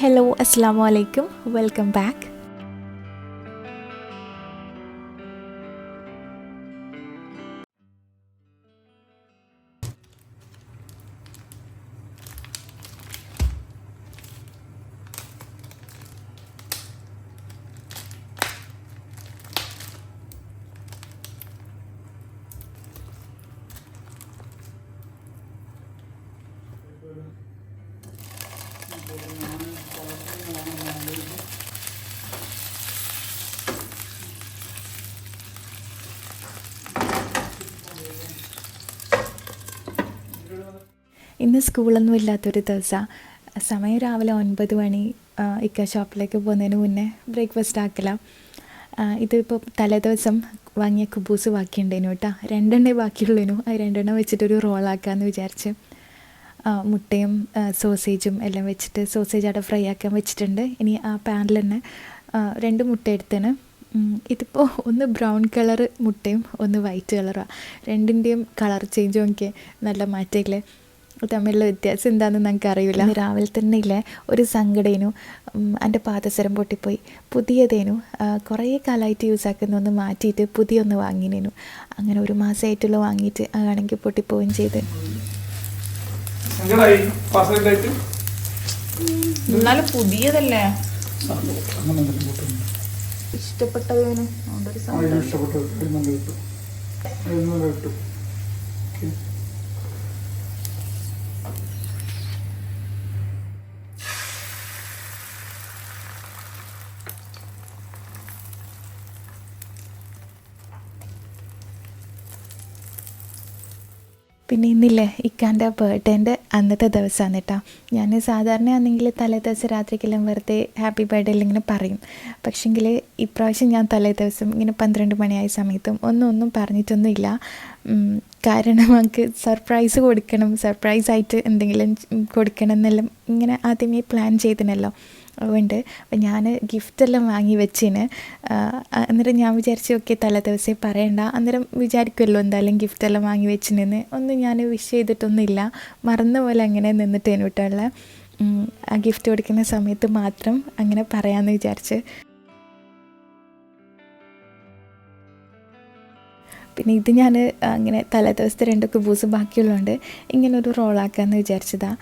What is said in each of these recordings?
Hello, Assalamu alaikum. Welcome back. ഇന്ന് സ്കൂളൊന്നും ഇല്ലാത്തൊരു ദിവസമാണ്. സമയം രാവിലെ 9 മണി. ഇക്ക ഷോപ്പിലേക്ക് പോകുന്നതിന് മുന്നേ ബ്രേക്ക്ഫാസ്റ്റ് ആക്കല. ഇതിപ്പോൾ തലേദിവസം വാങ്ങിയ കുബൂസ് ബാക്കിയുണ്ടേനു കേട്ടോ. 2 ബാക്കിയുള്ളൂ. അത് 2 വെച്ചിട്ടൊരു റോളാക്കാമെന്ന് വിചാരിച്ച് മുട്ടയും സോസേജും എല്ലാം വെച്ചിട്ട് സോസേജ് അവിടെ ഫ്രൈ ആക്കാൻ വെച്ചിട്ടുണ്ട്. ഇനി ആ പാനിൽ തന്നെ 2 മുട്ട എടുത്തതിന്. ഇതിപ്പോൾ ഒന്ന് ബ്രൗൺ കളർ മുട്ടയും ഒന്ന് വൈറ്റ് കളറാണ്. 2ൻ്റെയും കളർ ചേഞ്ച് നോക്കിയാൽ നല്ല മാറ്റമില്ലേ. തമ്മിലുള്ള വ്യത്യാസം എന്താണെന്ന് നമുക്ക് അറിയില്ല. രാവിലെ തന്നെ ഇല്ലേ ഒരു സങ്കടേനു. എൻ്റെ പാദസരം പൊട്ടിപ്പോയി. പുതിയതേനു, കുറേ കാലമായിട്ട് യൂസാക്കുന്ന ഒന്ന് മാറ്റിയിട്ട് പുതിയൊന്ന് വാങ്ങിനേനു. അങ്ങനെ 1 മാസമായിട്ടുള്ള വാങ്ങിയിട്ട് ആണെങ്കിൽ പൊട്ടിപ്പോവുകയും ചെയ്ത്. എന്നാലും പുതിയതല്ലേ ഇഷ്ടപ്പെട്ടതിന് പിന്നെ ഇന്നില്ലേ ഇക്കാൻ്റെ ബർത്ത്ഡേൻ്റെ അന്നത്തെ ദിവസമാണ് കേട്ടോ. ഞാൻ സാധാരണ ആണെങ്കിൽ തലേ ദിവസം രാത്രിക്കെല്ലാം വെറുതെ ഹാപ്പി ബർത്ത്ഡേ ഇങ്ങനെ പറയും. പക്ഷേങ്കിൽ ഇപ്രാവശ്യം ഞാൻ തലേ ദിവസം ഇങ്ങനെ 12 മണിയായ സമയത്തും ഒന്നും പറഞ്ഞിട്ടൊന്നുമില്ല. കാരണം നമുക്ക് സർപ്രൈസ് കൊടുക്കണം, സർപ്രൈസായിട്ട് എന്തെങ്കിലും കൊടുക്കണം എന്നെല്ലാം ഇങ്ങനെ ആദ്യമേ പ്ലാൻ ചെയ്തിനല്ലോ. അതുകൊണ്ട് അപ്പം ഞാൻ ഗിഫ്റ്റെല്ലാം വാങ്ങി വെച്ചിന്. അന്നേരം ഞാൻ വിചാരിച്ചു ഓക്കെ തലേ ദിവസമേ പറയണ്ട, അന്നേരം വിചാരിക്കുമല്ലോ എന്തായാലും ഗിഫ്റ്റെല്ലാം വാങ്ങി വെച്ചിനെന്ന്. ഒന്നും ഞാൻ വിഷ് ചെയ്തിട്ടൊന്നുമില്ല, മറന്ന പോലെ അങ്ങനെ നിന്നിട്ടേനു കേട്ടുള്ള. ആ ഗിഫ്റ്റ് കൊടുക്കുന്ന സമയത്ത് മാത്രം അങ്ങനെ പറയാമെന്ന് വിചാരിച്ച്. പിന്നെ ഇത് ഞാൻ അങ്ങനെ തലേ ദിവസത്തെ 2 കുബൂസ് ബാക്കിയുള്ളതുകൊണ്ട് ഇങ്ങനൊരു റോളാക്കാമെന്ന് വിചാരിച്ചതാണ്.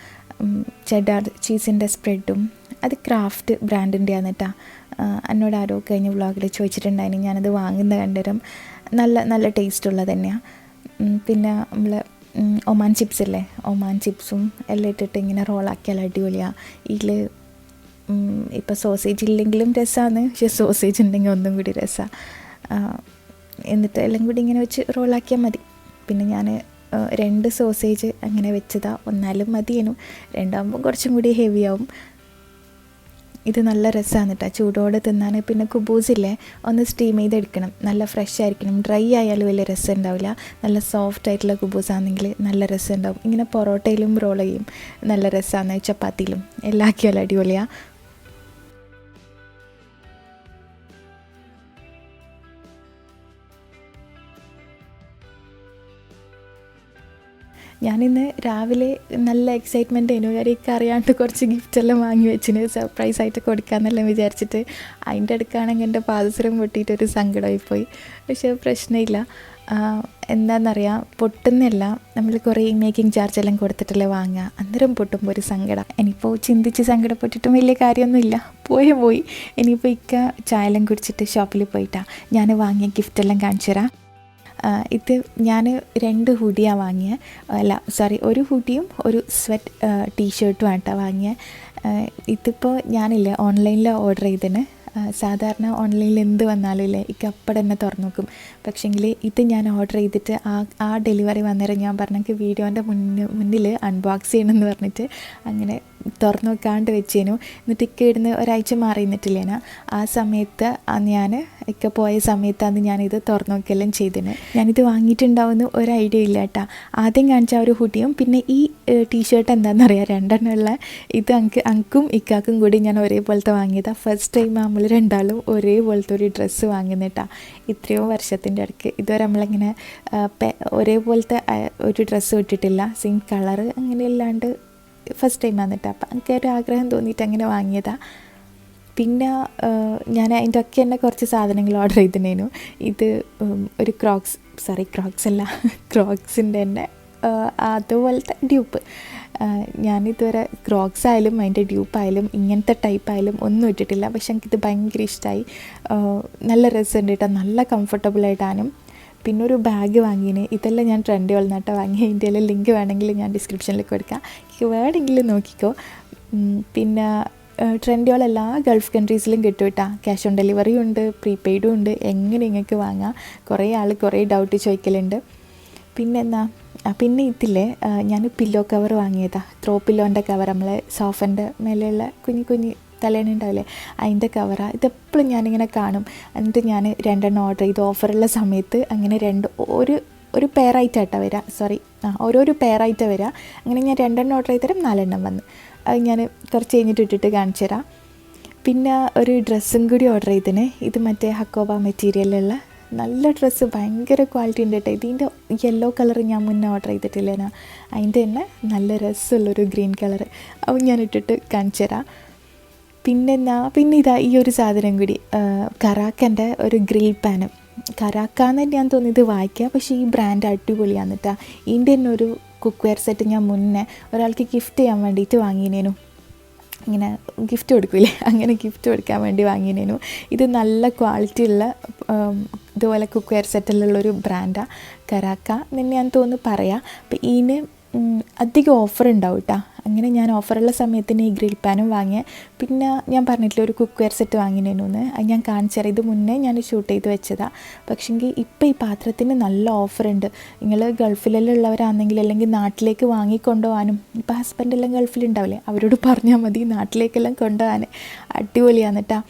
ചെഡാർ ചീസിൻ്റെ സ്പ്രെഡും അത് ക്രാഫ്റ്റ് ബ്രാൻഡിൻ്റെയാണ് കേട്ടോ. എന്നോട് ആരോ കഴിഞ്ഞ വ്ളോഗിൽ ചോദിച്ചിട്ടുണ്ടായിരുന്നു. ഞാനത് വാങ്ങുന്ന കണ്ടേരം നല്ല ടേസ്റ്റുള്ളത് തന്നെയാണ്. പിന്നെ നമ്മൾ ഒമാൻ ചിപ്സ് ഇല്ലേ, ഒമാൻ ചിപ്സും എല്ലാം ഇട്ടിട്ട് ഇങ്ങനെ റോളാക്കിയാൽ അടിപൊളിയാണ്. ഇതിൽ ഇപ്പോൾ സോസേജ് ഇല്ലെങ്കിലും രസമാണ്, പക്ഷേ സോസേജ് ഉണ്ടെങ്കിൽ ഒന്നും കൂടി രസമാണ്. എന്നിട്ട് എല്ലാം കൂടി ഇങ്ങനെ വെച്ച് റോളാക്കിയാൽ മതി. പിന്നെ ഞാൻ 2 സോസേജ് അങ്ങനെ വെച്ചതാണ്. 1 മതിയേനു, 2 കുറച്ചും കൂടി ഹെവിയാവും. ഇത് നല്ല രസമാണ് കേട്ടോ ചൂടോടെ തിന്നാൻ. പിന്നെ കുബൂസില്ലേ ഒന്ന് സ്റ്റീം ചെയ്തെടുക്കണം, നല്ല ഫ്രഷ് ആയിരിക്കണം. ഡ്രൈ ആയാലും വലിയ രസം ഉണ്ടാവില്ല. നല്ല സോഫ്റ്റ് ആയിട്ടുള്ള കുബൂസാണെങ്കിൽ നല്ല രസം ഉണ്ടാവും. ഇങ്ങനെ പൊറോട്ടയിലും റോൾ ചെയ്യും, നല്ല രസമാണ്. ചപ്പാത്തിയിലും എല്ലാം ആക്കിയാലും അടിപൊളിയാണ്. ഞാനിന്ന് രാവിലെ നല്ല എക്സൈറ്റ്മെൻ്റ് ആയിരുന്നു. കാര്യം അറിയാണ്ട് കുറച്ച് ഗിഫ്റ്റെല്ലാം വാങ്ങി വെച്ചിന് സർപ്രൈസായിട്ട് കൊടുക്കാമെന്നെല്ലാം വിചാരിച്ചിട്ട്. അതിൻ്റെ അടുക്കാണെങ്കിൽ എൻ്റെ പാദസരം പൊട്ടിയിട്ടൊരു സങ്കടമായിപ്പോയി. പക്ഷേ പ്രശ്നമില്ല. എന്താണെന്നറിയാം, പൊട്ടുന്നല്ല, നമ്മൾ കുറേ മേക്കിംഗ് ചാർജെല്ലാം കൊടുത്തിട്ടല്ലേ വാങ്ങുക. അന്നേരം പൊട്ടുമ്പോൾ ഒരു സങ്കടം. ഇനിയിപ്പോൾ ചിന്തിച്ച് സങ്കടപ്പെട്ടിട്ടും വലിയ കാര്യമൊന്നുമില്ല, പോയി. ഇനിയിപ്പോൾ ഇക്ക ചായയെല്ലാം കുടിച്ചിട്ട് ഷോപ്പിൽ പോയിട്ടാണ് ഞാൻ വാങ്ങിയ ഗിഫ്റ്റെല്ലാം കാണിച്ചു തരാം. ഇത് ഞാൻ 2 ഹുഡിയാണ് വാങ്ങിയത്. ഒരു ഹുഡിയും ഒരു സ്വെറ്റ് ടീഷർട്ടും ആയിട്ടാണ് വാങ്ങിയത്. ഇതിപ്പോൾ ഞാനില്ലേ ഓൺലൈനിൽ ഓർഡർ ചെയ്തതിന്. സാധാരണ ഓൺലൈനിൽ എന്ത് വന്നാലും ഇല്ലേ ഇക്കപ്പം തന്നെ തുറന്നു നോക്കും. പക്ഷേങ്കിൽ ഇത് ഞാൻ ഓർഡർ ചെയ്തിട്ട് ആ ഡെലിവറി വന്നേരം ഞാൻ പറഞ്ഞെങ്കിൽ വീഡിയോൻ്റെ മുന്നിൽ അൺബോക്സ് ചെയ്യണമെന്ന് പറഞ്ഞിട്ട് അങ്ങനെ തുറന്നു വെക്കാണ്ട് വെച്ചേനു. എന്നിട്ട് ഇക്ക ഇടുന്ന് ഒരാഴ്ച മാറി നിന്നിട്ടില്ലേനാ. ആ സമയത്ത് ഞാൻ ഇക്ക പോയ സമയത്താണ് ഞാനിത് തുറന്നു നോക്കിയെല്ലാം ചെയ്തിന്. ഞാനിത് വാങ്ങിയിട്ടുണ്ടാവുമെന്ന് ഒരു ഐഡിയ ഇല്ല കേട്ടോ. ആദ്യം കാണിച്ച ഒരു ഹുഡിയും പിന്നെ ഈ ടീഷർട്ട് എന്താണെന്നറിയാം 2 ഉള്ള ഇത് അങ്കും ഇക്കാക്കും കൂടി ഞാൻ ഒരേപോലത്തെ വാങ്ങിയതാണ്. ഫസ്റ്റ് ടൈം നമ്മൾ 2 ഒരേപോലത്തെ ഒരു ഡ്രസ്സ് വാങ്ങുന്നിട്ടാണ്. ഇത്രയോ വർഷത്തിൻ്റെ ഇടയ്ക്ക് ഇതുവരെ നമ്മളിങ്ങനെ ഒരേപോലത്തെ ഒരു ഡ്രസ്സ് ഇട്ടിട്ടില്ല. സെയിം കളറ് അങ്ങനെ ഇല്ലാണ്ട് ഫസ്റ്റ് ടൈം വന്നിട്ട് അപ്പം എനിക്ക് ഒരു ആഗ്രഹം തോന്നിയിട്ട് അങ്ങനെ വാങ്ങിയതാണ്. പിന്നെ ഞാൻ അതിൻ്റെ ഒക്കെ തന്നെ കുറച്ച് സാധനങ്ങൾ ഓർഡർ ചെയ്തിട്ടുണ്ടായിരുന്നു. ഇത് ഒരു ക്രോക്സ് അല്ല ക്രോക്സിൻ്റെ തന്നെ അതുപോലത്തെ ഡ്യൂപ്പ്. ഞാനിതുവരെ ക്രോക്സ് ആയാലും അതിൻ്റെ ഡ്യൂപ്പായാലും ഇങ്ങനത്തെ ടൈപ്പായാലും ഒന്നും ഇട്ടിട്ടില്ല. പക്ഷെ എനിക്കിത് ഭയങ്കര ഇഷ്ടമായി. നല്ല രസമുണ്ട് കേട്ടോ, നല്ല കംഫർട്ടബിളായിട്ടാനും. പിന്നെ ഒരു ബാഗ് വാങ്ങിന്. ഇതെല്ലാം ഞാൻ ട്രെൻഡി വന്നിട്ട് വാങ്ങി. ഇതിൻ്റെ എല്ലാം ലിങ്ക് വേണമെങ്കിൽ ഞാൻ ഡിസ്ക്രിപ്ഷനിൽ കൊടുക്കാം, വേണമെങ്കിൽ നോക്കിക്കോ. പിന്നെ ട്രെൻഡിയോൾ എല്ലാ ഗൾഫ് കൺട്രീസിലും കിട്ടും കേട്ടോ. ക്യാഷ് ഓൺ ഡെലിവറിയും ഉണ്ട്, പ്രീപെയ്ഡും ഉണ്ട്. എങ്ങനെ നിങ്ങൾക്ക് വാങ്ങാം. കുറേ ആൾ കുറേ ഡൗട്ട് ചോദിക്കലുണ്ട്. പിന്നെ ഇതില്ലേ ഞാൻ പില്ലോ കവർ വാങ്ങിയതാണ്. ത്രോ പില്ലോൻ്റെ കവർ, നമ്മളെ സോഫൻ്റെ മേലെയുള്ള കുഞ്ഞു തലേണ ഉണ്ടാവില്ലേ, അതിൻ്റെ കവറാണ്. ഇതെപ്പോഴും ഞാനിങ്ങനെ കാണും. എന്നിട്ട് ഞാൻ 2 ഓർഡർ ചെയ്തു ഓഫറുള്ള സമയത്ത്. അങ്ങനെ ഒരു പെയറായിട്ടാണ് വരിക, ഓരോരോ പെയറായിട്ടാണ് വരിക. അങ്ങനെ ഞാൻ 2 ഓർഡർ ചെയ്തേരം 4 വന്ന്. അത് ഞാൻ കുറച്ച് കഴിഞ്ഞിട്ട് ഇട്ടിട്ട് കാണിച്ചു തരാം. പിന്നെ ഒരു ഡ്രസ്സും കൂടി ഓർഡർ ചെയ്തിന്. ഇത് മറ്റേ ഹക്കോബ മെറ്റീരിയലുള്ള നല്ല ഡ്രസ്സ്, ഭയങ്കര ക്വാളിറ്റി ഉണ്ട് കേട്ടോ. ഇതിൻ്റെ യെല്ലോ കളർ ഞാൻ മുന്നേ ഓർഡർ ചെയ്തിട്ടില്ലേനാ, അതിൻ്റെ തന്നെ നല്ല രസമുള്ളൊരു ഗ്രീൻ കളർ. അത് ഞാൻ ഇട്ടിട്ട് കാണിച്ചു തരാം. പിന്നെ ഇതാ ഈ ഒരു സാധനം കൂടി, കറാക്കൻ്റെ ഒരു ഗ്രിൽ പാനും. കറാക്കാന്ന് ഞാൻ തോന്നിയത് വായിക്കുക, പക്ഷേ ഈ ബ്രാൻഡ് അടിപൊളിയാണ് കേട്ടോ. ഇതിൻ്റെ തന്നെ ഒരു കുക്ക് വെയർ സെറ്റ് ഞാൻ മുന്നേ ഒരാൾക്ക് ഗിഫ്റ്റ് ചെയ്യാൻ വേണ്ടിയിട്ട് വാങ്ങിനേനു. ഇങ്ങനെ ഗിഫ്റ്റ് കൊടുക്കില്ലേ, അങ്ങനെ ഗിഫ്റ്റ് കൊടുക്കാൻ വേണ്ടി വാങ്ങിനേനു. ഇത് നല്ല ക്വാളിറ്റി ഉള്ള ഇതുപോലെ കുക്ക് വെയർ സെറ്റിലുള്ളൊരു ബ്രാൻഡാണ്, കറാക്ക എന്ന് ഞാൻ തോന്നുന്നു പറയാം. അപ്പോൾ ഇതിന് അധികം ഓഫർ ഉണ്ടാവും കേട്ടോ. അങ്ങനെ ഞാൻ ഓഫറുള്ള സമയത്തിന് ഈ ഗ്രിൽ പാനും വാങ്ങിയ. പിന്നെ ഞാൻ പറഞ്ഞിട്ടില്ല ഒരു കുക്ക് വെയർ സെറ്റ് വാങ്ങിനേനു, അത് ഞാൻ കാണിച്ചു തരാം. ഇത് മുന്നേ ഞാൻ ഷൂട്ട് ചെയ്ത് വെച്ചതാണ്. പക്ഷേങ്കിൽ ഇപ്പോൾ ഈ പാത്രത്തിന് നല്ല ഓഫറുണ്ട്. നിങ്ങൾ ഗൾഫിലെല്ലാം ഉള്ളവരാണെങ്കിൽ അല്ലെങ്കിൽ നാട്ടിലേക്ക് വാങ്ങിക്കൊണ്ടുപോകാനും, ഇപ്പോൾ ഹസ്ബൻഡെല്ലാം ഗൾഫിലുണ്ടാവില്ലേ, അവരോട് പറഞ്ഞാൽ മതി നാട്ടിലേക്കെല്ലാം കൊണ്ടുപോകാൻ. അടിപൊളിയാണ് കേട്ടോ.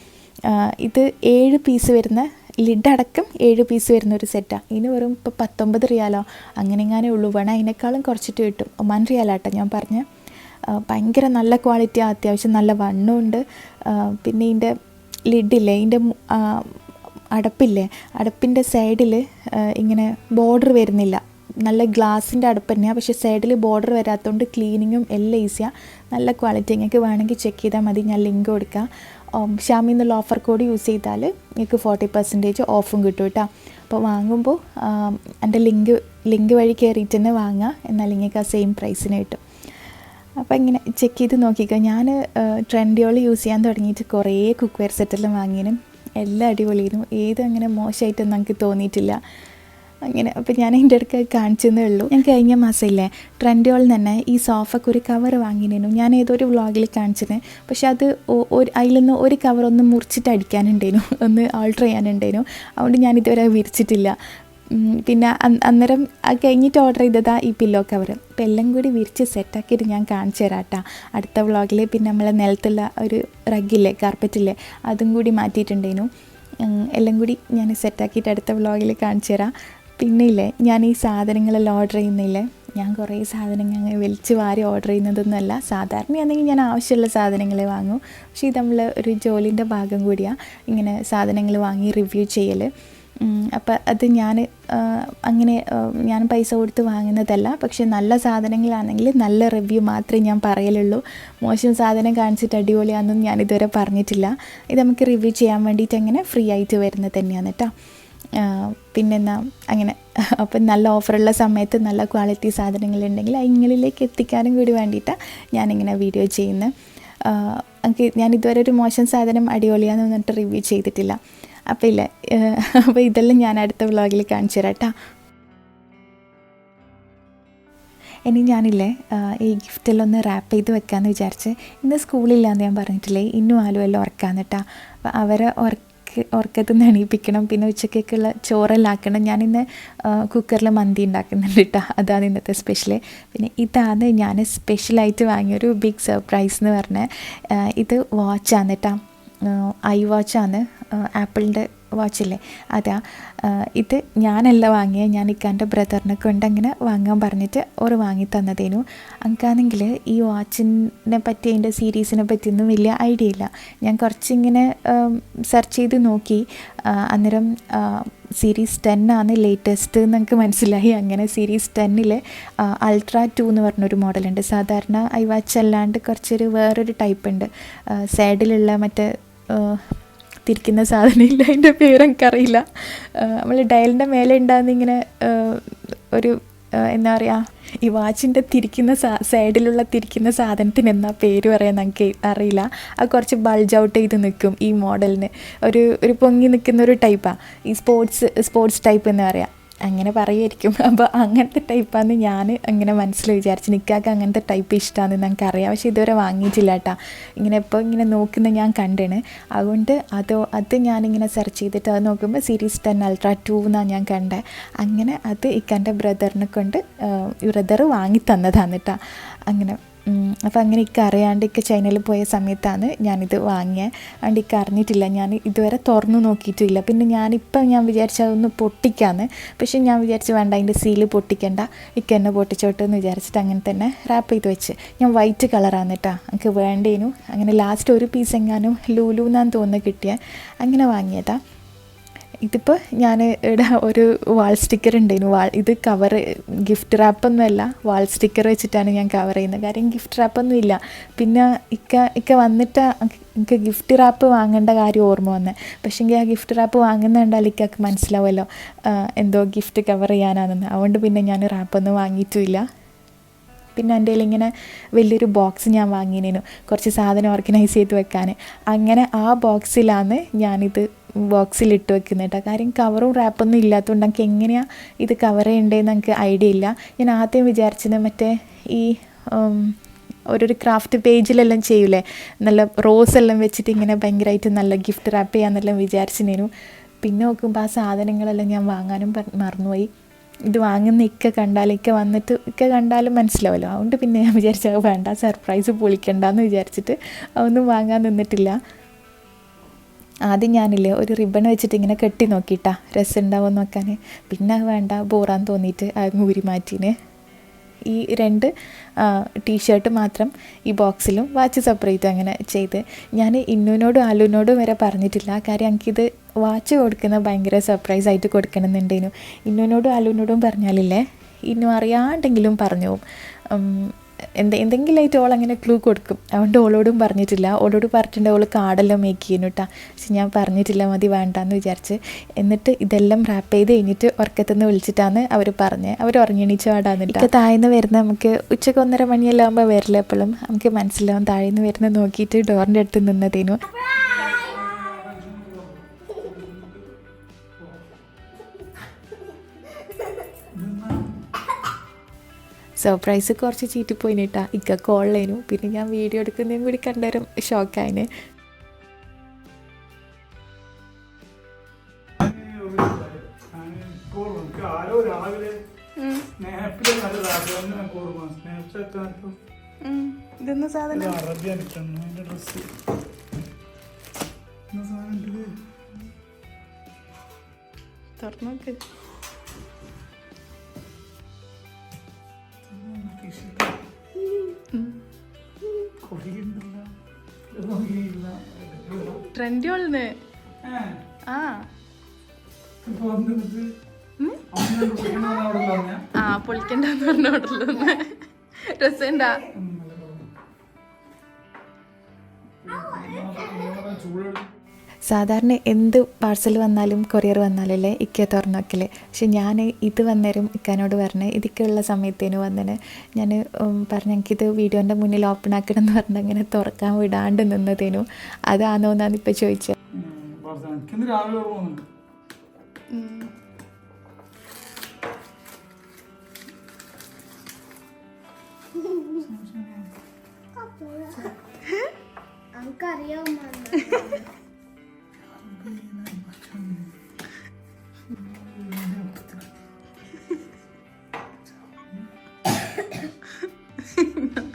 ഇത് 7 പീസ് വരുന്ന, ലിഡടക്കം 7 പീസ് വരുന്ന ഒരു സെറ്റാണ്. ഇതിന് വെറും ഇപ്പോൾ 19 റിയാലോ അങ്ങനെ എങ്ങാനേ ഉള്ളൂ. വേണം അതിനേക്കാളും കുറച്ചിട്ട് കിട്ടും. 1 റിയാലാട്ടോ ഞാൻ പറഞ്ഞ. ഭയങ്കര നല്ല ക്വാളിറ്റിയാണ്, അത്യാവശ്യം നല്ല വണ്ണമുണ്ട്. പിന്നെ ഇതിൻ്റെ ലിഡില്ലേ, ഇതിൻ്റെ അടപ്പില്ലേ, അടപ്പിൻ്റെ സൈഡിൽ ഇങ്ങനെ ബോർഡർ വരുന്നില്ല. നല്ല ഗ്ലാസിൻ്റെ അടുപ്പ് തന്നെയാണ്, പക്ഷേ സൈഡിൽ ബോർഡർ വരാത്തതുകൊണ്ട് ക്ലീനിങ്ങും എല്ലാം ഈസിയാണ്. നല്ല ക്വാളിറ്റി. നിങ്ങൾക്ക് വേണമെങ്കിൽ ചെക്ക് ചെയ്താൽ മതി, ഞാൻ ലിങ്ക് കൊടുക്കാം. ഷാമി എന്നുള്ള ഓഫർ കോഡ് യൂസ് ചെയ്താൽ നിങ്ങൾക്ക് 40% ഓഫും കിട്ടും കേട്ടോ. അപ്പോൾ വാങ്ങുമ്പോൾ എൻ്റെ ലിങ്ക് വഴി കയറിയിട്ട് തന്നെ വാങ്ങുക, എന്നാൽ നിങ്ങൾക്ക് ആ സെയിം പ്രൈസിന് കിട്ടും. അപ്പോൾ ഇങ്ങനെ ചെക്ക് ചെയ്ത് നോക്കിക്കോ. ഞാൻ ട്രെൻഡിയോൾ യൂസ് ചെയ്യാൻ തുടങ്ങിയിട്ട് കുറേ കുക്ക് വെയർ സെറ്റെല്ലാം വാങ്ങിയതിനും എല്ലാം അടിപൊളിയായിരുന്നു. അങ്ങനെ മോശമായിട്ടൊന്നും എനിക്ക് തോന്നിയിട്ടില്ല. അങ്ങനെ അപ്പോൾ ഞാൻ അതിൻ്റെ ഇടയ്ക്ക് കാണിച്ചതേ ഉള്ളൂ. ഞാൻ കഴിഞ്ഞ മാസമില്ലേ ട്രെൻഡിയോളിൽ തന്നെ ഈ സോഫയ്ക്ക് ഒരു കവർ വാങ്ങിനേനു. ഞാൻ ഏതൊരു വ്ളോഗിൽ കാണിച്ചിരുന്നു. പക്ഷെ അത് അതിൽ നിന്ന് ഒരു കവർ ഒന്ന് മുറിച്ചിട്ട് അടിക്കാനുണ്ടേനു, ഒന്ന് ആൾട്ടർ ചെയ്യാനുണ്ടേനു. അതുകൊണ്ട് ഞാനിതുവരെ വിരിച്ചിട്ടില്ല. പിന്നെ അന്നേരം അത് കഴിഞ്ഞിട്ട് ഓർഡർ ചെയ്തതാണ് ഈ പില്ലോ കവർ. അപ്പോൾ എല്ലാം കൂടി വിരിച്ച് സെറ്റാക്കിയിട്ട് ഞാൻ കാണിച്ചു തരാം കേട്ടോ അടുത്ത വ്ളോഗിൽ. പിന്നെ നമ്മളെ നിലത്തുള്ള ഒരു റഗ്ഗില്ലേ, കാർപ്പറ്റില്ലേ, അതും കൂടി മാറ്റിയിട്ടുണ്ടേനു. എല്ലാം കൂടി ഞാൻ സെറ്റാക്കിയിട്ട് അടുത്ത വ്ളോഗിൽ കാണിച്ചു തരാം. പിന്നെ ഇല്ലേ, ഞാൻ ഈ സാധനങ്ങളെല്ലാം ഓർഡർ ചെയ്യുന്നില്ലേ, ഞാൻ കുറേ സാധനങ്ങൾ അങ്ങനെ വലിച്ച് വാരി ഓർഡർ ചെയ്യുന്നതൊന്നുമല്ല. സാധാരണയാണെങ്കിൽ ഞാൻ ആവശ്യമുള്ള സാധനങ്ങളെ വാങ്ങും. പക്ഷേ ഇത് നമ്മൾ ഒരു ജോലിൻ്റെ ഭാഗം കൂടിയാണ് ഇങ്ങനെ സാധനങ്ങൾ വാങ്ങി റിവ്യൂ ചെയ്യൽ. അപ്പോൾ അത് ഞാൻ പൈസ കൊടുത്ത് വാങ്ങുന്നതല്ല. പക്ഷേ നല്ല സാധനങ്ങളാണെങ്കിൽ നല്ല റിവ്യൂ മാത്രമേ ഞാൻ പറയലുള്ളൂ. മോശം സാധനം കാണിച്ചിട്ട് അടിപൊളിയാണെന്നും ഞാനിതുവരെ പറഞ്ഞിട്ടില്ല. ഇത് നമുക്ക് റിവ്യൂ ചെയ്യാൻ വേണ്ടിയിട്ട് അങ്ങനെ ഫ്രീ ആയിട്ട് വരുന്നത് തന്നെയാണ് കേട്ടോ. പിന്നെന്താ അങ്ങനെ. അപ്പം നല്ല ഓഫറുള്ള സമയത്ത് നല്ല ക്വാളിറ്റി സാധനങ്ങളുണ്ടെങ്കിൽ ഇങ്ങളിലേക്ക് എത്തിക്കാനും കൂടി വേണ്ടിയിട്ടാണ് ഞാനിങ്ങനെ വീഡിയോ ചെയ്യുന്നത്. ഞാൻ ഇതുവരെ ഒരു മോശം സാധനം അടിപൊളിയാന്ന് പറഞ്ഞിട്ട് റിവ്യൂ ചെയ്തിട്ടില്ല. അപ്പോൾ ഇതെല്ലാം ഞാൻ അടുത്ത വ്ളോഗിൽ കാണിച്ചു തരാം കേട്ടോ. ഇനി ഞാനില്ലേ ഈ ഗിഫ്റ്റെല്ലാം ഒന്ന് റാപ്പ് ചെയ്ത് വെക്കാമെന്ന് വിചാരിച്ച്. ഇന്ന് സ്കൂളില്ലാന്ന് ഞാൻ പറഞ്ഞിട്ടില്ലേ, ഇന്നും ആലും എല്ലാം ഉറക്കാന്ന് കേട്ടോ. അപ്പോൾ അവരെ ഉറക്കത്തിൽ നിന്ന് എണീപ്പിക്കണം. പിന്നെ ഉച്ചക്കേക്കുള്ള ചോറെല്ലാം ആക്കണം. ഞാനിന്ന് കുക്കറിൽ മന്തി ഉണ്ടാക്കുന്നുണ്ട് കേട്ടോ. അതാണ് ഇന്നത്തെ സ്പെഷ്യൽ. പിന്നെ ഇതാണ് ഞാൻ സ്പെഷ്യലായിട്ട് വാങ്ങിയൊരു ബിഗ് സർപ്രൈസ് എന്ന് പറഞ്ഞാൽ ഇത് വാച്ചാണ് കേട്ടോ. ഐ വാച്ചാണ്, ആപ്പിളിൻ്റെ വാച്ചില്ലേ അതാ. ഇത് ഞാനല്ല വാങ്ങിയത്, ഞാൻ ഇക്കാൻ്റെ ബ്രദറിനെ കൊണ്ട് അങ്ങനെ വാങ്ങാൻ പറഞ്ഞിട്ട് ഓർ വാങ്ങി തന്നതേനു. എനിക്കാണെങ്കിൽ ഈ വാച്ചിനെ പറ്റി അതിൻ്റെ സീരീസിനെ പറ്റിയൊന്നും വലിയ ഐഡിയ ഇല്ല. ഞാൻ കുറച്ചിങ്ങനെ സെർച്ച് ചെയ്ത് നോക്കി. അന്നേരം സീരീസ് 10 ആണ് ലേറ്റസ്റ്റ് എന്ന് എനിക്ക് മനസ്സിലായി. അങ്ങനെ സീരീസ് 10 അൾട്രാ 2 എന്ന് പറഞ്ഞൊരു മോഡലുണ്ട്. സാധാരണ ഐ വാച്ച് അല്ലാണ്ട് കുറച്ചൊരു വേറൊരു ടൈപ്പ് ഉണ്ട്, സൈഡിലുള്ള മറ്റേ തിരിക്കുന്ന സാധനമില്ല, അതിൻ്റെ പേര് എനിക്കറിയില്ല. നമ്മൾ ഡയലിൻ്റെ മേലെ ഉണ്ടാകുന്ന ഇങ്ങനെ ഒരു എന്താ പറയുക, ഈ വാച്ചിൻ്റെ തിരിക്കുന്ന സൈഡിലുള്ള തിരിക്കുന്ന സാധനത്തിന് എന്താ പേര് പറയാൻ എനിക്ക് അറിയില്ല. അത് കുറച്ച് ബൾജ് ഔട്ട് ചെയ്ത് നിൽക്കും ഈ മോഡലിന്. ഒരു പൊങ്ങി നിൽക്കുന്ന ഒരു ടൈപ്പാണ് ഈ സ്പോർട്സ് ടൈപ്പ് എന്ന് പറയാം, അങ്ങനെ പറയുമായിരിക്കും. അപ്പോൾ അങ്ങനത്തെ ടൈപ്പാന്ന് ഞാൻ അങ്ങനെ മനസ്സിൽ വിചാരിച്ചു. നിൽക്കാക്ക് അങ്ങനത്തെ ടൈപ്പ് ഇഷ്ടമാണെന്ന് എനിക്കറിയാം, പക്ഷേ ഇതുവരെ വാങ്ങിയിട്ടില്ല കേട്ടോ. ഇങ്ങനെ ഇപ്പോൾ ഇങ്ങനെ നോക്കുന്ന ഞാൻ കണ്ടാണ്. അതുകൊണ്ട് അത് ഞാനിങ്ങനെ സെർച്ച് ചെയ്തിട്ട് അത് നോക്കുമ്പോൾ സീരീസ് 10 അൾട്രാ 2 എന്നാണ് ഞാൻ കണ്ടത്. അങ്ങനെ അത് ഇക്കാൻ്റെ ബ്രദറിനെ കൊണ്ട് ബ്രദർ വാങ്ങി തന്നതാണ് കേട്ടോ. അങ്ങനെ അപ്പോൾ അങ്ങനെ ഇക്ക അറിയാണ്ട് ഇക്ക ചൈനയിൽ പോയ സമയത്താണ് ഞാനിത് വാങ്ങിയത്. അതുകൊണ്ട് ഇക്ക അറിഞ്ഞിട്ടില്ല, ഞാൻ ഇതുവരെ തുറന്നു നോക്കിയിട്ടില്ല. പിന്നെ ഞാൻ വിചാരിച്ച അതൊന്ന് പൊട്ടിക്കാന്ന്, പക്ഷേ ഞാൻ വിചാരിച്ച് വേണ്ട, അതിൻ്റെ സീല് പൊട്ടിക്കണ്ട, ഇക്ക എന്നെ പൊട്ടിച്ചോട്ടെ എന്ന് വിചാരിച്ചിട്ട് അങ്ങനെ തന്നെ റാപ്പ് ചെയ്ത് വെച്ച്. ഞാൻ വൈറ്റ് കളറാണ് കേട്ടോ എനിക്ക് വേണ്ടേനു. അങ്ങനെ ലാസ്റ്റ് ഒരു പീസ് എങ്ങാനും ലൂലു എന്നാണ് തോന്നുന്നത് കിട്ടിയത്, അങ്ങനെ വാങ്ങിയതാണ്. ഇതിപ്പോൾ ഞാൻ ഇവിടെ ഒരു വാൾ സ്റ്റിക്കർ ഉണ്ടായിരുന്നു. ഇത് കവർ ഗിഫ്റ്റ് റാപ്പൊന്നുമല്ല, വാൾ സ്റ്റിക്കർ വെച്ചിട്ടാണ് ഞാൻ കവർ ചെയ്യുന്നത്. കാര്യം ഗിഫ്റ്റ് റാപ്പൊന്നും ഇല്ല. പിന്നെ ഇക്ക വന്നിട്ട് എനിക്ക് ഗിഫ്റ്റ് റാപ്പ് വാങ്ങേണ്ട കാര്യം ഓർമ്മ വന്നത്. പക്ഷേങ്കിൽ ആ ഗിഫ്റ്റ് റാപ്പ് വാങ്ങുന്ന കണ്ടാൽ ഇക്കൊക്കെ മനസ്സിലാവുമല്ലോ എന്തോ ഗിഫ്റ്റ് കവർ ചെയ്യാനാണെന്ന്. അതുകൊണ്ട് പിന്നെ ഞാൻ റാപ്പൊന്നും വാങ്ങിയിട്ടുമില്ല. പിന്നെ എൻ്റെ കയ്യിൽ ഇങ്ങനെ വലിയൊരു ബോക്സ് ഞാൻ വാങ്ങിനേനു, കുറച്ച് സാധനം ഓർഗനൈസ് ചെയ്ത് വെക്കാൻ. അങ്ങനെ ആ ബോക്സിലാണ് ഞാനിത് ബോക്സിലിട്ട് വെക്കുന്നത് കേട്ടോ. കാര്യം കവറും റാപ്പൊന്നും ഇല്ലാത്തതുകൊണ്ട് എനിക്ക് എങ്ങനെയാണ് ഇത് കവർ ചെയ്യേണ്ടതെന്ന് എനിക്ക് ഐഡിയ ഇല്ല. ഞാൻ ആദ്യം വിചാരിച്ചത് മറ്റേ ഈ ഒരു ക്രാഫ്റ്റ് പേജിലെല്ലാം ചെയ്യൂലേ, നല്ല റോസ് എല്ലാം വെച്ചിട്ട് ഇങ്ങനെ ഭയങ്കരമായിട്ട് നല്ല ഗിഫ്റ്റ് റാപ്പ് ചെയ്യാമെന്നെല്ലാം വിചാരിച്ചിനേനു. പിന്നെ നോക്കുമ്പോൾ ആ സാധനങ്ങളെല്ലാം ഞാൻ വാങ്ങാനും മറന്നുപോയി. ഇത് വാങ്ങുന്ന ഇക്ക കണ്ടാലും മനസ്സിലാവുമല്ലോ. അതുകൊണ്ട് പിന്നെ ഞാൻ വിചാരിച്ചത് വേണ്ട, സർപ്രൈസ് പൊളിക്കണ്ടെന്ന് വിചാരിച്ചിട്ട് അതൊന്നും വാങ്ങാൻ നിന്നിട്ടില്ല. ആദ്യം ഞാനില്ലേ ഒരു റിബൺ വെച്ചിട്ട് ഇങ്ങനെ കെട്ടി നോക്കിയിട്ടാ രസം ഉണ്ടാവുമോ നോക്കാൻ. പിന്നെ വേണ്ട, ബോറാൻ തോന്നിയിട്ട് അത് ഊരി മാറ്റീന്. ഈ 2 ടീഷർട്ട് മാത്രം ഈ ബോക്സിലും വാച്ച് സെപ്പറേറ്റ് അങ്ങനെ ചെയ്ത്. ഞാൻ ഇന്നുവിനോടും ആലുവിനോടും വരെ പറഞ്ഞിട്ടില്ല. കാര്യം എനിക്കിത് വാച്ച് കൊടുക്കുന്നത് ഭയങ്കര സർപ്രൈസായിട്ട് കൊടുക്കണമെന്നുണ്ടേനു. ഇന്നുവിനോടും ആലുവിനോടും പറഞ്ഞാലില്ലേ ഇന്നു അറിയാണ്ടെങ്കിലും പറഞ്ഞു പോകും. എന്തെങ്കിലുമായിട്ട് ഓളങ്ങനെ ക്ലൂ കൊടുക്കും. അതുകൊണ്ട് ഓളോടും പറഞ്ഞിട്ടില്ല. ഓളോട് പറഞ്ഞിട്ടുണ്ട് ഓൾ കാർഡെല്ലാം മേക്ക് ചെയ്യുന്നു കേട്ടോ. പക്ഷെ ഞാൻ പറഞ്ഞിട്ടില്ല, മതി വേണ്ടാന്ന് വിചാരിച്ച്. എന്നിട്ട് ഇതെല്ലാം റാപ്പ് ചെയ്ത് കഴിഞ്ഞിട്ട് ഉറക്കത്തുനിന്ന് വിളിച്ചിട്ടാണ് അവർ പറഞ്ഞത്. അവർ ഉറങ്ങിണീച്ച് പാടാന്നിട്ട് താഴ്ന്ന് വരുന്ന നമുക്ക് ഉച്ചക്ക് 1:30 മണിയെല്ലാം ആകുമ്പോൾ വരില്ല, എപ്പോഴും നമുക്ക് മനസ്സിലാവും. താഴ്ന്ന് വരുന്ന നോക്കിയിട്ട് ഡോറിൻ്റെ അടുത്ത് നിന്നതേനു. സർപ്രൈസ് കുറച്ച് ചീറ്റിപ്പോയിട്ടാ. ഇക്ക കോളിലേനു. പിന്നെ ഞാൻ വീഡിയോ എടുക്കുന്നതും കൂടി കണ്ടേരം ഷോക്കായിന്. ഇതെന്ന സാധനം തുറന്നോക്ക്. ട്രെൻഡി ഉള്ളു. പൊളിക്കണ്ടെന്ന് പറഞ്ഞ ഓർഡറിലൊന്ന് രസമുണ്ടാ. സാധാരണ എന്ത് പാഴ്സൽ വന്നാലും കൊറിയർ വന്നാലല്ലേ ഇക്ക തുറന്നു വെക്കല്. പക്ഷെ ഞാൻ ഇത് വന്നേരം ഇക്കാനോട് പറഞ്ഞ് ഇതിക്കുള്ള സമയത്തേനു വന്നതിന് ഞാൻ പറഞ്ഞു എനിക്കിത് വീഡിയോൻ്റെ മുന്നിൽ ഓപ്പൺ ആക്കണം എന്ന് പറഞ്ഞ് അങ്ങനെ തുറക്കാൻ വിടാണ്ട് നിന്നതേനു. അതാണോ എന്നാണ് ഇപ്പം ചോദിച്ചത്.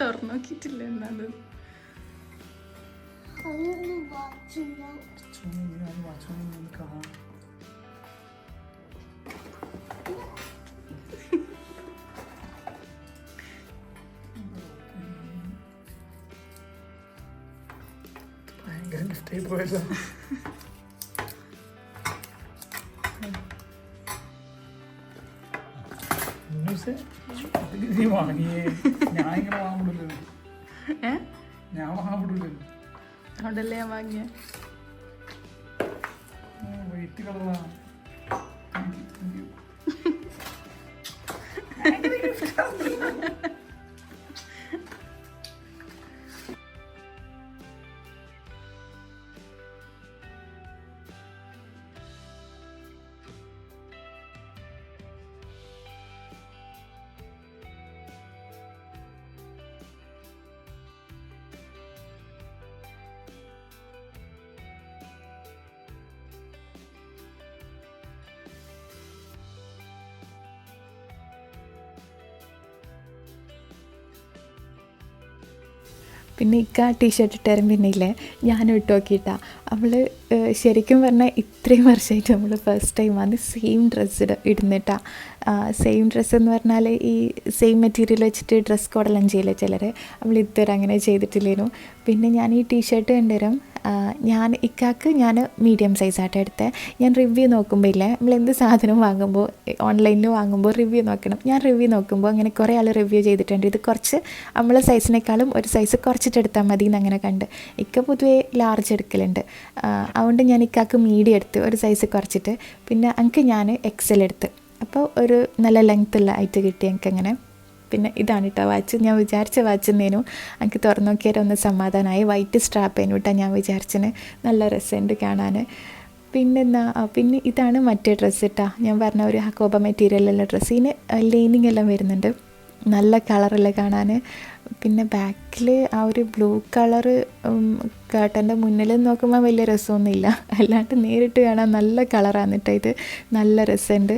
തുറന്നു നോക്കിയിട്ടില്ല. എന്നാണ് വാച്ച് കട്ടായി പോയതാ. നീ വാങ്ങിയേ, ഞാൻ ഇങ്ങനെ വാങ്ങാൻ വിടില്ലല്ലോ. ഞാൻ വാങ്ങാൻ വിടില്ലല്ലോ. അതുകൊണ്ടല്ലേ ഞാൻ വാങ്ങിയ. വൈറ്റ് കളറാണ്. പിന്നെ ഇക്ക ടീഷർട്ട് ഇട്ടാരും പിന്നെ ഇല്ലേ ഞാനും ഇട്ട് നോക്കിയിട്ടാ. അവൾ ശരിക്കും പറഞ്ഞാൽ ഇത്രയും വർഷമായിട്ട് നമ്മൾ ഫസ്റ്റ് ടൈമാണ് സെയിം ഡ്രസ്സ് ഇടുന്നിട്ടാ. സെയിം ഡ്രസ്സ് എന്ന് പറഞ്ഞാൽ ഈ സെയിം മെറ്റീരിയൽ വെച്ചിട്ട് ഡ്രസ് കോഡെല്ലാം ചെയ്യില്ല ചിലർ. നമ്മൾ ഇതുവരെ അങ്ങനെ ചെയ്തിട്ടില്ലേനു. പിന്നെ ഞാൻ ഈ ടീഷർട്ട് കണ്ടുതരാം. ഞാൻ മീഡിയം സൈസായിട്ട് എടുത്തത്. ഞാൻ റിവ്യൂ നോക്കുമ്പോൾ ഇല്ലേ, നമ്മൾ എന്ത് സാധനം വാങ്ങുമ്പോൾ ഓൺലൈനിൽ വാങ്ങുമ്പോൾ റിവ്യൂ നോക്കണം. ഞാൻ റിവ്യൂ നോക്കുമ്പോൾ അങ്ങനെ കുറേ ആൾ റിവ്യൂ ചെയ്തിട്ടുണ്ട്. ഇത് കുറച്ച് നമ്മളെ സൈസിനേക്കാളും ഒരു സൈസ് കുറച്ചിട്ട് എടുത്താൽ മതി എന്നങ്ങനെ കണ്ട്. ഇക്ക പൊതുവേ ലാർജ് എടുക്കലുണ്ട്. അതുകൊണ്ട് ഞാൻ ഇക്കാക്ക് മീഡിയം എടുത്ത് ഒരു സൈസ് കുറച്ചിട്ട്, പിന്നെ എനിക്ക് ഞാൻ എക്സൽ എടുത്ത്. അപ്പോൾ ഒരു നല്ല ലെങ്ത്തുള്ള ആയിട്ട് കിട്ടി എനിക്കങ്ങനെ. പിന്നെ ഇതാണ് കേട്ടോ വാച്ച്. ഞാൻ വിചാരിച്ച വാച്ച് തന്നേനു. എനിക്ക് തുറന്നു നോക്കിയാൽ ഒന്ന് സമാധാനമായി. വൈറ്റ് സ്ട്രാപ്പ് ആയിരുന്നു കേട്ടോ ഞാൻ വിചാരിച്ചതിന്. നല്ല രസമുണ്ട് കാണാൻ. പിന്നെ ഇതാണ് മറ്റേ ഡ്രസ്സ് കേട്ടോ. ഞാൻ പറഞ്ഞ ഒരു ഹക്കോബ മെറ്റീരിയലുള്ള ഡ്രസ്സ്. ഇതിന് ലൈനിങ് എല്ലാം വരുന്നുണ്ട്. നല്ല കളറുള്ള കാണാൻ. പിന്നെ ബാക്കിൽ ആ ഒരു ബ്ലൂ കളറ് കേട്ടൻ്റെ മുന്നിൽ നോക്കുമ്പോൾ വലിയ രസമൊന്നുമില്ല. അല്ലാണ്ട് നേരിട്ട് കാണാൻ നല്ല കളറാണ് കേട്ടോ ഇത്. നല്ല രസമുണ്ട്.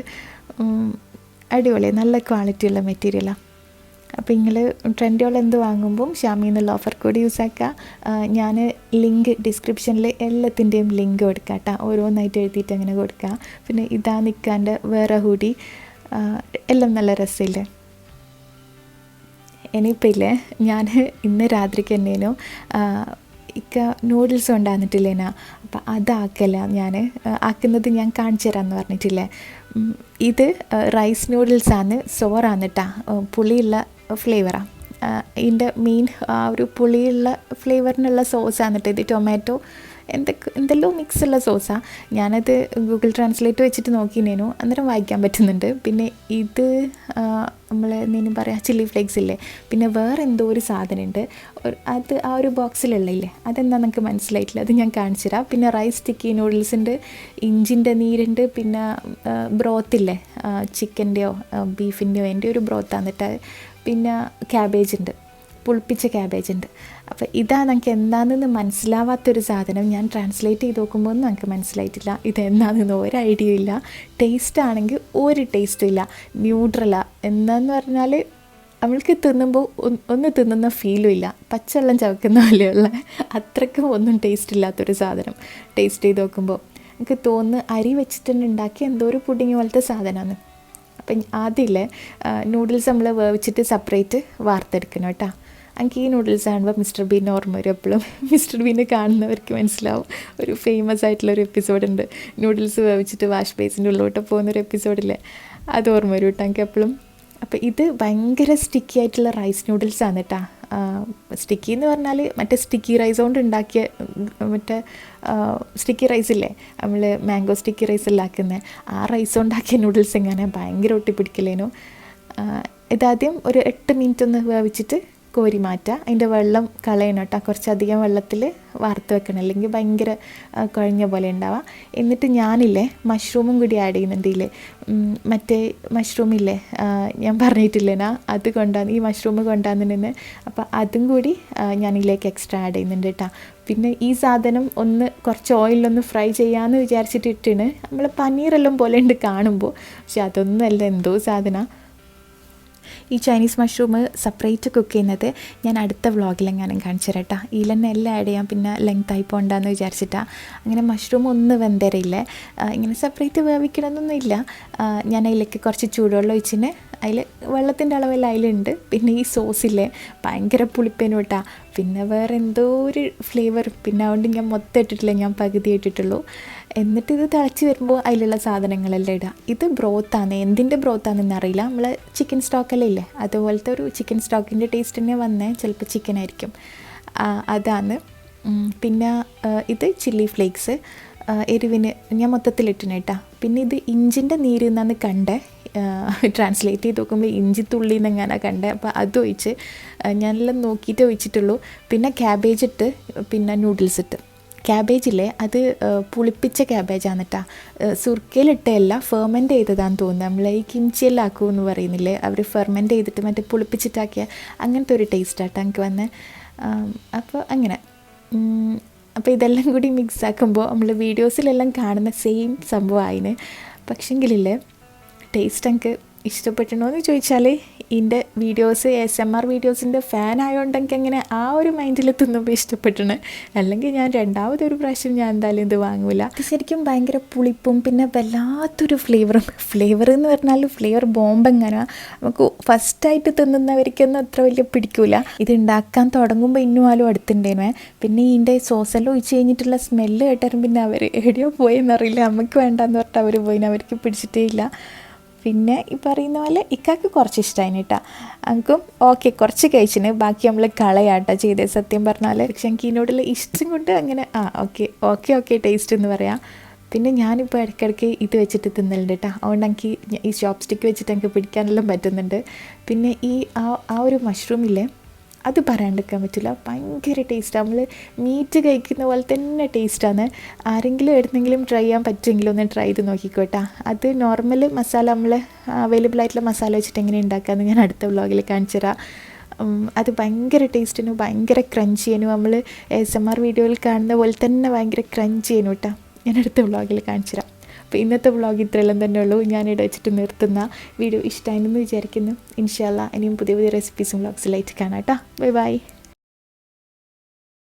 അടിപൊളി, നല്ല ക്വാളിറ്റിയുള്ള മെറ്റീരിയലാണ്. അപ്പോൾ നിങ്ങൾ ട്രെൻഡുകൾ എന്ത് വാങ്ങുമ്പം ഷാമി എന്നുള്ള ഓഫർ കോഡ് യൂസ് ആക്കുക. ഞാൻ ലിങ്ക് ഡിസ്ക്രിപ്ഷനിൽ എല്ലാത്തിൻ്റെയും ലിങ്ക് കൊടുക്കാം കേട്ടോ. ഓരോന്നായിട്ട് എഴുതിയിട്ട് അങ്ങനെ കൊടുക്കുക. പിന്നെ ഇതാ നിൽക്കാൻ്റെ വേറെ ഹൂഡി, എല്ലാം നല്ല രസമില്ലേ. ഇനിയിപ്പോൾ ഇല്ലേ, ഞാൻ ഇന്ന് രാത്രിക്ക് തന്നെയാണോ ഇക്ക നൂഡിൽസ് ഉണ്ടാകുന്നിട്ടില്ലേനാ. അപ്പം അതാക്കല ഞാൻ ആക്കുന്നത് ഞാൻ കാണിച്ചു തരാമെന്ന് പറഞ്ഞിട്ടില്ലേ. ഇത് റൈസ് നൂഡിൽസാണ്, സോറാണ് കേട്ടോ. പുളിയുള്ള ഫ്ലേവറാണ്. ഇതിൻ്റെ മെയിൻ ആ ഒരു പുളിയുള്ള ഫ്ലേവറിനുള്ള സോസാണ് കേട്ടോ ഇത്. ടൊമാറ്റോ എന്തെല്ലോ മിക്സുള്ള സോസാണ്. ഞാനത് ഗൂഗിൾ ട്രാൻസ്ലേറ്റ് വെച്ചിട്ട് നോക്കിനേനു, അന്നേരം വായിക്കാൻ പറ്റുന്നുണ്ട്. പിന്നെ ഇത് നമ്മൾ എന്തെങ്കിലും പറയാം, ചില്ലി ഫ്ലേക്സ് ഇല്ലേ. പിന്നെ വേറെ എന്തോ ഒരു സാധനമുണ്ട്, അത് ആ ഒരു ബോക്സിലുള്ളില്ലേ, അതെന്താണെന്ന് എനിക്ക് മനസ്സിലായിട്ടില്ല, അത് ഞാൻ കാണിച്ചു തരാം. പിന്നെ റൈസ് സ്റ്റിക്കി നൂഡിൽസ് ഉണ്ട്, ഇഞ്ചിൻ്റെ നീരുണ്ട്, പിന്നെ ബ്രോത്തില്ലേ, ചിക്കൻ്റെയോ ബീഫിൻ്റെയോ എൻ്റെ ഒരു ബ്രോത്താണ് കേട്ടോ. പിന്നെ ക്യാബേജ് ഉണ്ട്, പുളിപ്പിച്ച ക്യാബേജ് ഉണ്ട്. അപ്പോൾ ഇതാണ് എനിക്ക് എന്താണെന്ന് മനസ്സിലാവാത്തൊരു സാധനം. ഞാൻ ട്രാൻസ്ലേറ്റ് ചെയ്ത് നോക്കുമ്പോൾ ഒന്നും എനിക്ക് മനസ്സിലായിട്ടില്ല ഇതെന്താണെന്ന് ഒരു ഐഡിയ ഇല്ല. ടേസ്റ്റ് ആണെങ്കിൽ ഒരു ടേസ്റ്റും ഇല്ല, ന്യൂട്രലാണ്. എന്താന്ന് പറഞ്ഞാൽ നമ്മൾക്ക് തിന്നുമ്പോൾ ഒന്ന് തിന്നുന്ന ഫീലും ഇല്ല, പച്ചവെള്ളം ചവക്കുന്ന പോലെയുള്ള അത്രയ്ക്കും ഒന്നും ടേസ്റ്റ് ഇല്ലാത്തൊരു സാധനം. ടേസ്റ്റ് ചെയ്ത് നോക്കുമ്പോൾ എനിക്ക് തോന്നുന്നു അരി വെച്ചിട്ടുണ്ട് ഉണ്ടാക്കിയ എന്തോ ഒരു പുഡിങ് പോലത്തെ സാധനമാണ്. അപ്പം ആദ്യമല്ലേ നൂഡിൽസ് നമ്മൾ വേവിച്ചിട്ട് സെപ്പറേറ്റ് വാർത്തെടുക്കണം കേട്ടോ. എനിക്ക് ഈ നൂഡിൽസ് കാണുമ്പോൾ മിസ്റ്റർ ബീൻ ഓർമ്മ വരും എപ്പോഴും. മിസ്റ്റർ ബീനെ കാണുന്നവർക്ക് മനസ്സിലാവും, ഒരു ഫേമസ് ആയിട്ടുള്ളൊരു എപ്പിസോഡുണ്ട്, നൂഡിൽസ് വേവിച്ചിട്ട് വാഷ് ബേസിൻ്റെ ഉള്ളിലോട്ട് പോകുന്നൊരു എപ്പിസോഡില്ലേ, അത് ഓർമ്മ വരും കേട്ടോ എനിക്ക് എപ്പോഴും. അപ്പോൾ ഇത് ഭയങ്കര സ്റ്റിക്കി ആയിട്ടുള്ള റൈസ് നൂഡിൽസാണ് കേട്ടോ. സ്റ്റിക്കി എന്ന് പറഞ്ഞാൽ മറ്റേ സ്റ്റിക്കി റൈസ് കൊണ്ട് ഉണ്ടാക്കിയ മറ്റേ സ്റ്റിക്കി റൈസില്ലേ, നമ്മൾ മാംഗോ സ്റ്റിക്കി റൈസ് ഉണ്ടാക്കുന്നത്, ആ റൈസ് ഉണ്ടാക്കിയ നൂഡിൽസ് എങ്ങനെ ഭയങ്കര ഒട്ടിപ്പിടിക്കലേനു. ഇതാദ്യം ഒരു 8 മിനിറ്റ് ഒന്ന് വേവിച്ചിട്ട് കോരി മാറ്റുക. അതിൻ്റെ വെള്ളം കളയണം കേട്ടോ. കുറച്ചധികം വെള്ളത്തിൽ വാർത്ത് വെക്കണം, അല്ലെങ്കിൽ ഭയങ്കര കുഴഞ്ഞ പോലെ ഉണ്ടാവുക. എന്നിട്ട് ഞാനില്ലേ മഷ്റൂമും കൂടി ആഡ് ചെയ്യുന്നുണ്ട് ഇതിൽ. മറ്റേ മഷ്റൂമില്ലേ ഞാൻ പറഞ്ഞിട്ടില്ലേനാ, അത് ഈ മഷ്റൂം കൊണ്ടുവന്നിട്ടുണ്ട്. അപ്പോൾ അതും കൂടി ഞാനിതിലേക്ക് എക്സ്ട്രാ ആഡ് ചെയ്യുന്നുണ്ട് കേട്ടോ. പിന്നെ ഈ സാധനം ഒന്ന് കുറച്ച് ഓയിലൊന്ന് ഫ്രൈ ചെയ്യാമെന്ന് വിചാരിച്ചിട്ട് ഇട്ടിന്. നമ്മൾ പനീറെല്ലാം പോലെ ഉണ്ട് കാണുമ്പോൾ, പക്ഷെ അതൊന്നുമല്ല, എന്തോ സാധനം. ഈ ചൈനീസ് മഷ്റൂം സെപ്പറേറ്റ് കുക്ക് ചെയ്യുന്നത് ഞാൻ അടുത്ത വ്ളോഗിലെങ്ങാനും കാണിച്ചു തരാം കേട്ടോ. ഇതിൽ തന്നെ എല്ലാം ആഡ് ചെയ്യാം, പിന്നെ ലെങ്ത് ആയി പോകണ്ടെന്ന് വിചാരിച്ചിട്ടാണ്. അങ്ങനെ മഷ്റൂം ഒന്ന് വെന്തരയില്ലേ, ഇങ്ങനെ സെപ്പറേറ്റ് വേവിക്കണമെന്നൊന്നും ഇല്ല. ഞാൻ അതിലേക്ക് കുറച്ച് ചൂടുവെള്ളം ഒഴിച്ചിന്, അതിൽ വെള്ളത്തിൻ്റെ അളവെല്ലാം അതിലുണ്ട്. പിന്നെ ഈ സോസില്ലേ ഭയങ്കര പുളിപ്പേനും കേട്ടോ, പിന്നെ വേറെ എന്തോ ഒരു ഫ്ലേവർ, പിന്നെ അതുകൊണ്ട് ഞാൻ മൊത്തം ഇട്ടിട്ടില്ല, ഞാൻ പകുതി ഇട്ടിട്ടുള്ളൂ. എന്നിട്ട് ഇത് തിളച്ച് വരുമ്പോൾ അതിലുള്ള സാധനങ്ങളെല്ലാം ഇടുക. ഇത് ബ്രോത്താണ്, എന്തിൻ്റെ ബ്രോത്താണെന്ന് അറിയില്ല, നമ്മൾ ചിക്കൻ സ്റ്റോക്കെല്ലാം ഇല്ലേ അതുപോലത്തെ ഒരു ചിക്കൻ സ്റ്റോക്കിൻ്റെ ടേസ്റ്റ് തന്നെ വന്നേ, ചിലപ്പോൾ ചിക്കൻ ആയിരിക്കും. അതാണ്. പിന്നെ ഇത് ചില്ലി ഫ്ലേക്സ് എരിവിന് ഞാൻ മൊത്തത്തിലിട്ടിന് കേട്ടോ. പിന്നെ ഇത് ഇഞ്ചിൻ്റെ നീര് എന്നാണ് കണ്ടേ, ട്രാൻസ്ലേറ്റ് ചെയ്ത് നോക്കുമ്പോൾ ഇഞ്ചി തുള്ളി എന്നെങ്ങനെ കണ്ടേ. അപ്പോൾ അതൊഴിച്ച് ഞാനെല്ലാം നോക്കിയിട്ട് ഒഴിച്ചിട്ടുള്ളൂ. പിന്നെ ക്യാബേജ് ഇട്ട്, പിന്നെ നൂഡിൽസ് ഇട്ട്. ക്യാബേജില്ലേ അത് പുളിപ്പിച്ച ക്യാബേജാണ് കേട്ടോ, സുർക്കയിലിട്ടല്ല, ഫെർമെൻറ്റ് ചെയ്തതാണെന്ന് തോന്നുന്നു. നമ്മൾ ഈ കിംച്ചിയെല്ലാം ആക്കുമെന്ന് പറയുന്നില്ലേ, അവർ ഫെർമെൻറ്റ് ചെയ്തിട്ട് മറ്റേ പുളിപ്പിച്ചിട്ടാക്കിയ അങ്ങനത്തെ ഒരു ടേസ്റ്റാട്ടോ എനിക്ക് വന്നത്. അപ്പോൾ അങ്ങനെ അപ്പോൾ ഇതെല്ലാം കൂടി മിക്സ് ആക്കുമ്പോൾ നമ്മൾ വീഡിയോസിലെല്ലാം കാണുന്ന സെയിം സംഭവമായിന്. പക്ഷെങ്കിലില്ലേ ടേസ്റ്റ് എനിക്ക് ഇഷ്ടപ്പെട്ടിട്ടുണ്ടോ എന്ന് ചോദിച്ചാൽ, ഇതിൻ്റെ വീഡിയോസ് ASMR വീഡിയോസിൻ്റെ ഫാൻ ആയതുകൊണ്ടെങ്കിൽ അങ്ങനെ ആ ഒരു മൈൻഡിൽ തിന്നുമ്പോൾ ഇഷ്ടപ്പെട്ടിന്. അല്ലെങ്കിൽ ഞാൻ രണ്ടാമതൊരു പ്രാവശ്യം ഞാൻ എന്തായാലും ഇത് വാങ്ങൂല. ഇത് ശരിക്കും ഭയങ്കര പുളിപ്പും പിന്നെ വല്ലാത്തൊരു ഫ്ലേവർ എന്ന് പറഞ്ഞാൽ ഫ്ലേവർ ബോംബെങ്ങനെ നമുക്ക് ഫസ്റ്റായിട്ട് തിന്നുന്നവർക്കൊന്നും അത്ര വലിയ പിടിക്കൂല. ഇത് ഉണ്ടാക്കാൻ തുടങ്ങുമ്പോൾ ഇന്നും ആലും അടുത്തുണ്ടേനേ. പിന്നെ ഇതിൻ്റെ സോസെല്ലാം ഒഴിച്ച് കഴിഞ്ഞിട്ടുള്ള സ്മെല്ല് കേട്ടാലും പിന്നെ അവർ എവിടെയോ പോയെന്നറിയില്ല, നമുക്ക് വേണ്ടാന്ന് പറഞ്ഞിട്ട് അവർ പോയിന്, അവർക്ക് പിടിച്ചിട്ടേ ഇല്ല. പിന്നെ ഈ പറയുന്ന പോലെ ഇക്കാക്ക് കുറച്ച് ഇഷ്ടമായിന് കേട്ടോ, എനിക്കും ഓക്കെ കുറച്ച് കഴിച്ചിന്, ബാക്കി നമ്മൾ കളയാട്ടോ ചെയ്തത് സത്യം പറഞ്ഞാൽ. പക്ഷെ എനിക്ക് ഇതിനോടുള്ള ഇഷ്ടം കൊണ്ട് അങ്ങനെ ഓക്കെ ടേസ്റ്റ് എന്ന് പറയാം. പിന്നെ ഞാനിപ്പോൾ ഇടയ്ക്കിടയ്ക്ക് ഇത് വെച്ചിട്ട് തിന്നലുണ്ട് കേട്ടോ, അതുകൊണ്ട് എനിക്ക് ഈ ചോപ്പ് സ്റ്റിക്ക് വെച്ചിട്ട് എനിക്ക് പിടിക്കാനെല്ലാം പറ്റുന്നുണ്ട്. പിന്നെ ഈ ആ ഒരു മഷ്റൂമില്ലേ അത് പറയാണ്ടിരിക്കാൻ പറ്റില്ല, ഭയങ്കര ടേസ്റ്റാണ്. നമ്മൾ മീറ്റ് കഴിക്കുന്ന പോലെ തന്നെ ടേസ്റ്റാണ്. ആരെങ്കിലും എവിടെന്നെങ്കിലും ട്രൈ ചെയ്യാൻ പറ്റുമെങ്കിലും ഒന്ന് ട്രൈ ചെയ്ത് നോക്കിക്കോട്ടാ. അത് നോർമൽ മസാല നമ്മൾ അവൈലബിൾ ആയിട്ടുള്ള മസാല വെച്ചിട്ട് എങ്ങനെ ഉണ്ടാക്കാമെന്ന് ഞാൻ അടുത്ത വ്ളോഗിൽ കാണിച്ചു തരാം. അത് ഭയങ്കര ടേസ്റ്റിനും ഭയങ്കര ക്രഞ്ചിയനും, നമ്മൾ ASMR വീഡിയോയിൽ കാണുന്ന പോലെ തന്നെ ഭയങ്കര ക്രഞ്ചിയനും കേട്ടോ. ഞാൻ അടുത്ത വ്ളോഗിൽ കാണിച്ചു തരാം. അപ്പോൾ ഇന്നത്തെ വ്ളോഗ് ഇത്രയെല്ലാം തന്നെ ഉള്ളൂ. ഞാനിവിടെ വെച്ചിട്ട് നിർത്തുന്ന. വീഡിയോ ഇഷ്ടമായെന്ന് വിചാരിക്കുന്നു. ഇൻഷാ അല്ലാഹ് ഇനിയും പുതിയ റെസിപ്പീസും വ്ളോഗ്സിലായിട്ട് കാണാം കേട്ടോ. ബൈ.